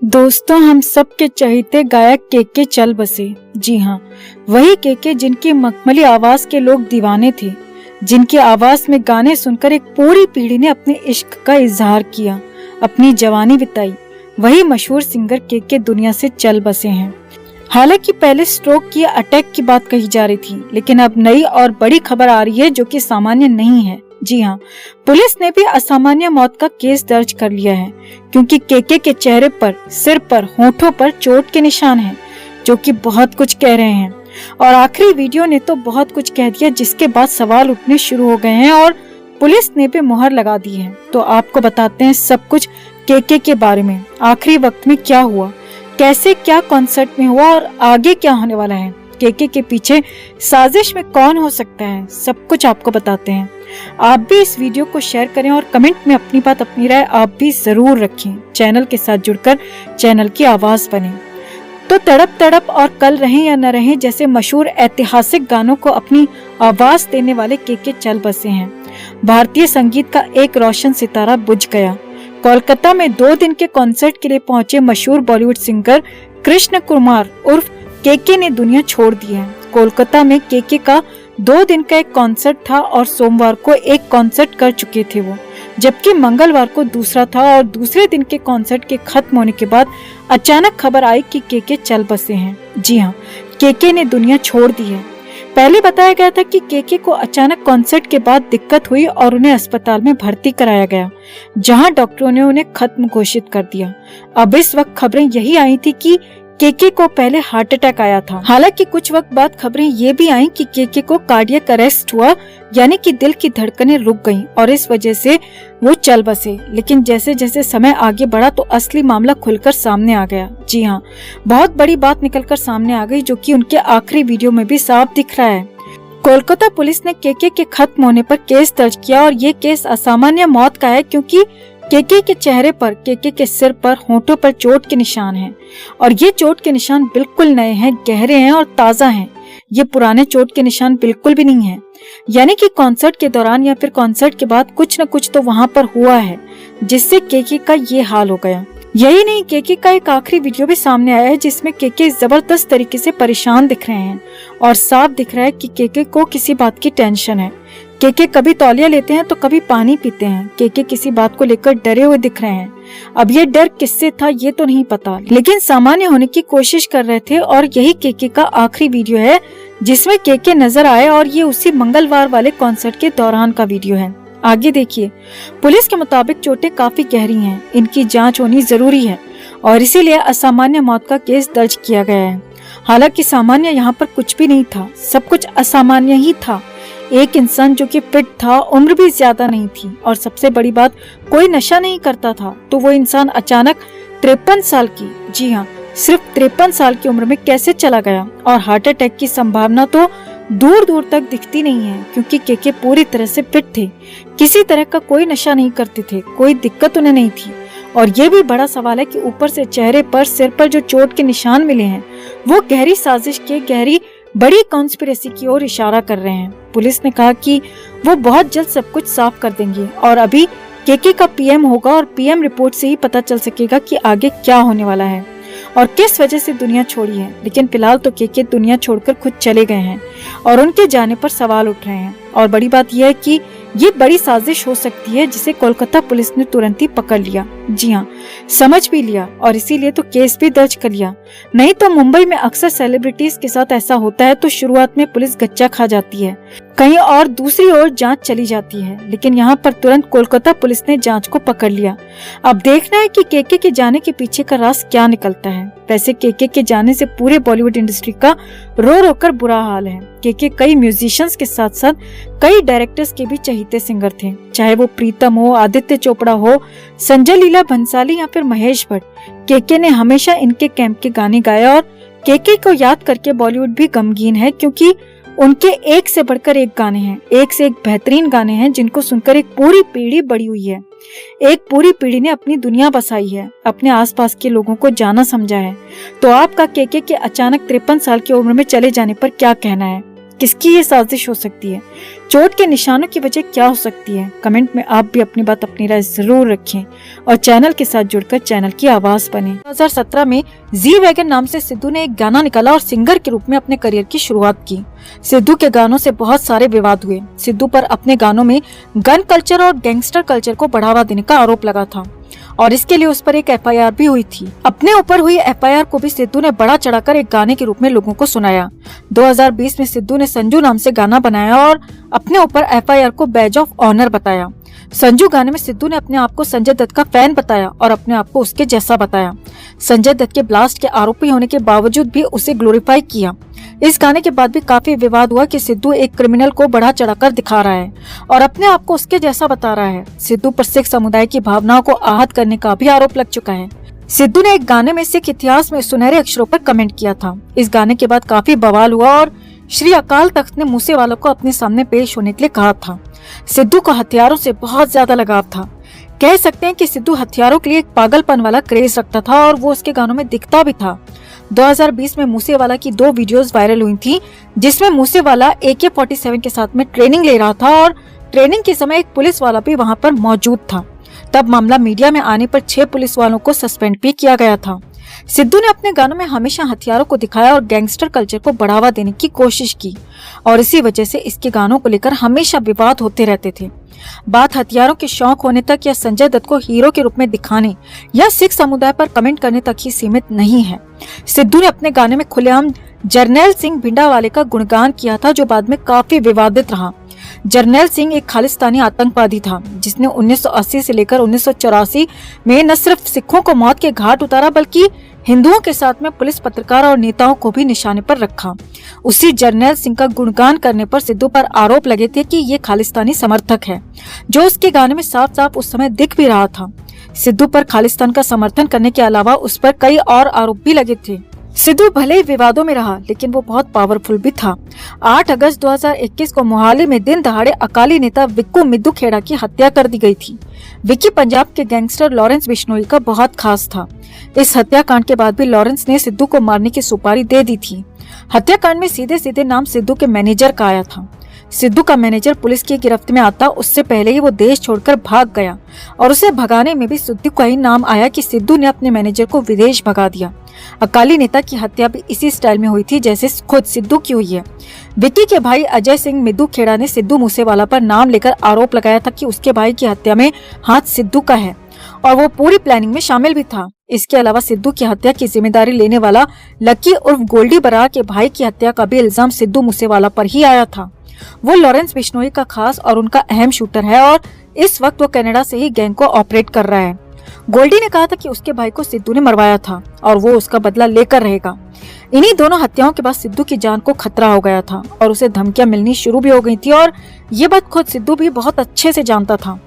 दोस्तों, हम सब के चहेते गायक केके चल बसे। जी हाँ, वही केके जिनकी मखमली आवाज के लोग दीवाने थे, जिनकी आवाज में गाने सुनकर एक पूरी पीढ़ी ने अपने इश्क का इजहार किया, अपनी जवानी बिताई। वही मशहूर सिंगर केके दुनिया से चल बसे हैं। हालांकि पहले स्ट्रोक की अटैक की बात कही जा रही थी, लेकिन अब नई और बड़ी खबर आ रही है जो कि सामान्य नहीं है। जी हाँ, पुलिस ने भी असामान्य मौत का केस दर्ज कर लिया है, क्योंकि केके के चेहरे पर, सिर पर, होठों पर चोट के निशान हैं, जो कि बहुत कुछ कह रहे हैं। और आखिरी वीडियो ने तो बहुत कुछ कह दिया, जिसके बाद सवाल उठने शुरू हो गए हैं और पुलिस ने भी मुहर लगा दी है। तो आपको बताते हैं सब कुछ केके के बारे में। आखिरी वक्त में क्या हुआ, कैसे क्या कॉन्सर्ट में हुआ और आगे क्या होने वाला है, केके के पीछे साजिश में कौन हो सकता है, सब कुछ आपको बताते हैं। आप भी इस वीडियो को शेयर करें और कमेंट में अपनी बात, अपनी राय आप भी जरूर रखें। चैनल के साथ जुड़कर चैनल की आवाज बने। तो तड़प तड़प और कल रहें या न रहें जैसे मशहूर ऐतिहासिक गानों को अपनी आवाज देने वाले केके चल बसे हैं। भारतीय संगीत का एक रोशन सितारा बुझ गया। कोलकाता में 2 दिन के कॉन्सर्ट के लिए पहुंचे मशहूर बॉलीवुड सिंगर कृष्ण कुमार उर्फ केके ने दुनिया छोड़ दी है। कोलकाता में केके का 2 दिन का एक कॉन्सर्ट था और सोमवार को एक कॉन्सर्ट कर चुके थे वो, जबकि मंगलवार को दूसरा था। और दूसरे दिन के कॉन्सर्ट के खत्म होने के बाद अचानक खबर आई कि केके चल बसे हैं। जी हाँ, केके ने दुनिया छोड़ दी है। पहले बताया गया था कि केके को अचानक कॉन्सर्ट के बाद दिक्कत हुई और उन्हें अस्पताल में भर्ती कराया गया, जहां डॉक्टरों ने उन्हें खत्म घोषित कर दिया। अब इस वक्त खबरें यही आई थी कि केके को पहले हार्ट अटैक आया था। हालांकि कुछ वक्त बाद खबरें ये भी आई कि केके को कार्डियक अरेस्ट हुआ, यानी कि दिल की धड़कनें रुक गईं और इस वजह से वो चल बसे। लेकिन जैसे जैसे समय आगे बढ़ा तो असली मामला खुलकर सामने आ गया। जी हाँ, बहुत बड़ी बात निकलकर सामने आ गई, जो कि उनके आखिरी वीडियो में भी साफ दिख रहा है। कोलकाता पुलिस ने केके के खत्म होने पर केस दर्ज किया और ये केस असामान्य मौत का है, क्योंकि केके के चेहरे पर, केके के सिर पर, होठों पर चोट के निशान हैं। और ये चोट के निशान बिल्कुल नए हैं, गहरे हैं और ताजा हैं। ये पुराने चोट के निशान बिल्कुल भी नहीं है। यानी कि कॉन्सर्ट के दौरान या फिर कॉन्सर्ट के बाद कुछ न कुछ तो वहाँ पर हुआ है, जिससे केके का ये हाल हो गया। यही नहीं, केके का एक आखिरी वीडियो भी सामने आया है, जिसमें केके जबरदस्त तरीके से परेशान दिख रहे हैं और साफ दिख रहा है कि केके को किसी बात की टेंशन है। केके कभी तौलिया लेते हैं तो कभी पानी पीते हैं। केके किसी बात को लेकर डरे हुए दिख रहे हैं। अब ये डर किससे था ये तो नहीं पता, लेकिन सामान्य होने की कोशिश कर रहे थे। और यही केके का आखिरी वीडियो है जिसमें केके नजर आए, और ये उसी मंगलवार वाले कॉन्सर्ट के दौरान का वीडियो है। आगे देखिए। पुलिस के मुताबिक चोटें काफी गहरी हैं, इनकी जांच होनी जरूरी है और इसीलिए असामान्य मौत का केस दर्ज किया गया है। हालांकि सामान्य यहाँ पर कुछ भी नहीं था, सब कुछ असामान्य ही था। एक इंसान जो कि फिट था, उम्र भी ज्यादा नहीं थी और सबसे बड़ी बात, कोई नशा नहीं करता था। तो वो इंसान अचानक 53 साल की, जी हाँ, सिर्फ 53 साल की उम्र में कैसे चला गया। और हार्ट अटैक की संभावना तो दूर दूर तक दिखती नहीं है, क्योंकि केके पूरी तरह से फिट थे, किसी तरह का कोई नशा नहीं करते थे, कोई दिक्कत उन्हें नहीं थी। और ये भी बड़ा सवाल है कि ऊपर से चेहरे पर, सिर पर जो चोट के निशान मिले हैं, वो गहरी साजिश के, गहरी बड़ी कॉन्स्पिरेसी की ओर इशारा कर रहे हैं। पुलिस ने कहा कि वो बहुत जल्द सब कुछ साफ कर देंगे और अभी केके का पीएम होगा और पीएम रिपोर्ट से ही पता चल सकेगा कि आगे क्या होने वाला है और किस वजह से दुनिया छोड़ी है। लेकिन फिलहाल तो केके दुनिया छोड़कर खुद चले गए हैं और उनके जाने पर सवाल उठ रहे हैं। और बड़ी बात यह है कि ये बड़ी साजिश हो सकती है, जिसे कोलकाता पुलिस ने तुरंत ही पकड़ लिया। जी हाँ, समझ भी लिया और इसीलिए तो केस भी दर्ज कर लिया। नहीं तो मुंबई में अक्सर सेलिब्रिटीज के साथ ऐसा होता है, तो शुरुआत में पुलिस गच्चा खा जाती है, कहीं और दूसरी ओर जांच चली जाती है। लेकिन यहाँ पर तुरंत कोलकाता पुलिस ने जांच को पकड़ लिया। अब देखना है कि केके के जाने के पीछे का राज क्या निकलता है। वैसे केके के जाने से पूरे बॉलीवुड इंडस्ट्री का रो रो कर बुरा हाल है। केके कई म्यूजिशियंस के साथ साथ कई डायरेक्टर्स के भी चहेते सिंगर थे, चाहे वो प्रीतम हो, आदित्य चोपड़ा हो, संजय लीला भंसाली या फिर महेश भट्ट। केके ने हमेशा इनके कैंप के गाने गाए और केके को याद करके बॉलीवुड भी गमगीन है, क्योंकि उनके एक से बढ़कर एक गाने हैं, एक से एक बेहतरीन गाने हैं, जिनको सुनकर एक पूरी पीढ़ी बड़ी हुई है। एक पूरी पीढ़ी ने अपनी दुनिया बसाई है, अपने आसपास के लोगों को जाना समझा है। तो आपका केके के अचानक 53 साल की उम्र में चले जाने पर क्या कहना है? किसकी ये साजिश हो सकती है? चोट के निशानों की वजह क्या हो सकती है? कमेंट में आप भी अपनी राय जरूर रखें और चैनल के साथ जुड़कर चैनल की आवाज बने। 2017 में जी वैगन नाम से सिद्धू ने एक गाना निकाला और सिंगर के रूप में अपने करियर की शुरुआत की। सिद्धू के गानों से बहुत सारे विवाद हुए। सिद्धू पर अपने गानों में गन कल्चर और गैंगस्टर कल्चर को बढ़ावा देने का आरोप लगा था और इसके लिए उस पर एक एफआईआर भी हुई थी। अपने ऊपर हुई एफआईआर को भी सिद्धू ने बड़ा चढ़ाकर एक गाने के रूप में लोगों को सुनाया। 2020 में सिद्धू ने संजू नाम से गाना बनाया और अपने ऊपर एफआईआर को बैज ऑफ ऑनर बताया। संजू गाने में सिद्धू ने अपने आप को संजय दत्त का फैन बताया और अपने आप को उसके जैसा बताया। संजय दत्त के ब्लास्ट के आरोपी होने के बावजूद भी उसे ग्लोरीफाई किया। इस गाने के बाद भी काफी विवाद हुआ कि सिद्धू एक क्रिमिनल को बढ़ा चढ़ाकर दिखा रहा है और अपने आप को उसके जैसा बता रहा है। सिद्धू पर सिख समुदाय की भावनाओं को आहत करने का भी आरोप लग चुका है। सिद्धू ने एक गाने में सिख इतिहास में सुनहरे अक्षरों पर कमेंट किया था। इस गाने के बाद काफी बवाल हुआ और श्री अकाल तख्त ने मूसेवाला को अपने सामने पेश होने के लिए कहा था। सिद्धू को हथियारों से बहुत ज्यादा लगाव था। कह सकते हैं कि सिद्धू हथियारों के लिए एक पागलपन वाला क्रेज रखता था और वो उसके गानों में दिखता भी था। 2020 में मूसेवाला की 2 वीडियोस वायरल हुई थी, जिसमें मूसेवाला AK-47 के साथ में ट्रेनिंग ले रहा था और ट्रेनिंग के समय एक पुलिस वाला भी वहां पर मौजूद था। तब मामला मीडिया में आने पर 6 पुलिस वालों को सस्पेंड भी किया गया था। सिद्धू ने अपने गानों में हमेशा हथियारों को दिखाया और गैंगस्टर कल्चर को बढ़ावा देने की कोशिश की और इसी वजह से इसके गानों को लेकर हमेशा विवाद होते रहते थे। बात हथियारों के शौक होने तक या संजय दत्त को हीरो के रूप में दिखाने या सिख समुदाय पर कमेंट करने तक ही सीमित नहीं है। सिद्धू ने अपने गाने में खुलेआम जरनैल सिंह भिंडावाले का गुणगान किया था, जो बाद में काफी विवादित रहा। जरनैल सिंह एक खालिस्तानी आतंकवादी था जिसने 1980 से लेकर 1984 में न सिर्फ सिखों को मौत के घाट उतारा बल्कि हिंदुओं के साथ में पुलिस, पत्रकार और नेताओं को भी निशाने पर रखा। उसी जरनैल सिंह का गुणगान करने पर सिद्धू पर आरोप लगे थे कि ये खालिस्तानी समर्थक है, जो उसके गाने में साफ साफ उस समय दिख भी रहा था। सिद्धू पर खालिस्तान का समर्थन करने के अलावा उस पर कई और आरोप भी लगे थे। सिद्धू भले ही विवादों में रहा, लेकिन वो बहुत पावरफुल भी था। 8 अगस्त 2021 को मोहाली में दिन दहाड़े अकाली नेता विक्कू मिद्दू खेड़ा की हत्या कर दी गई थी। विक्की पंजाब के गैंगस्टर लॉरेंस बिश्नोई का बहुत खास था। इस हत्याकांड के बाद भी लॉरेंस ने सिद्धू को मारने की सुपारी दे दी थी। हत्याकांड में सीधे सीधे नाम सिद्धू के मैनेजर का आया था। सिद्धू का मैनेजर पुलिस की गिरफ्त में आता उससे पहले ही वो देश छोड़कर भाग गया और उसे भगाने में भी सिद्धू का ही नाम आया कि सिद्धू ने अपने मैनेजर को विदेश भगा दिया। अकाली नेता की हत्या भी इसी स्टाइल में हुई थी जैसे खुद सिद्धू की हुई है। विक्की के भाई अजय सिंह मिद्दू खेड़ा ने सिद्धू मूसेवाला पर नाम लेकर आरोप लगाया था कि उसके भाई की हत्या में हाथ सिद्धू का है और वो पूरी प्लानिंग में शामिल भी था। इसके अलावा सिद्धू की हत्या की जिम्मेदारी लेने वाला लकी उर्फ गोल्डी बरार के भाई की हत्या का भी इल्जाम सिद्धू मूसेवाला पर ही आया था। वो लॉरेंस बिश्नोई का खास और उनका अहम शूटर है और इस वक्त वो कनाडा से ही गैंग को ऑपरेट कर रहा है। गोल्डी ने कहा था कि उसके भाई को सिद्धू ने मरवाया था और वो उसका बदला लेकर रहेगा। इन्हीं दोनों हत्याओं के बाद सिद्धू की जान को खतरा हो गया था और उसे धमकियां मिलनी शुरू भी हो गई थी और ये बात खुद सिद्धू भी बहुत अच्छे से जानता था।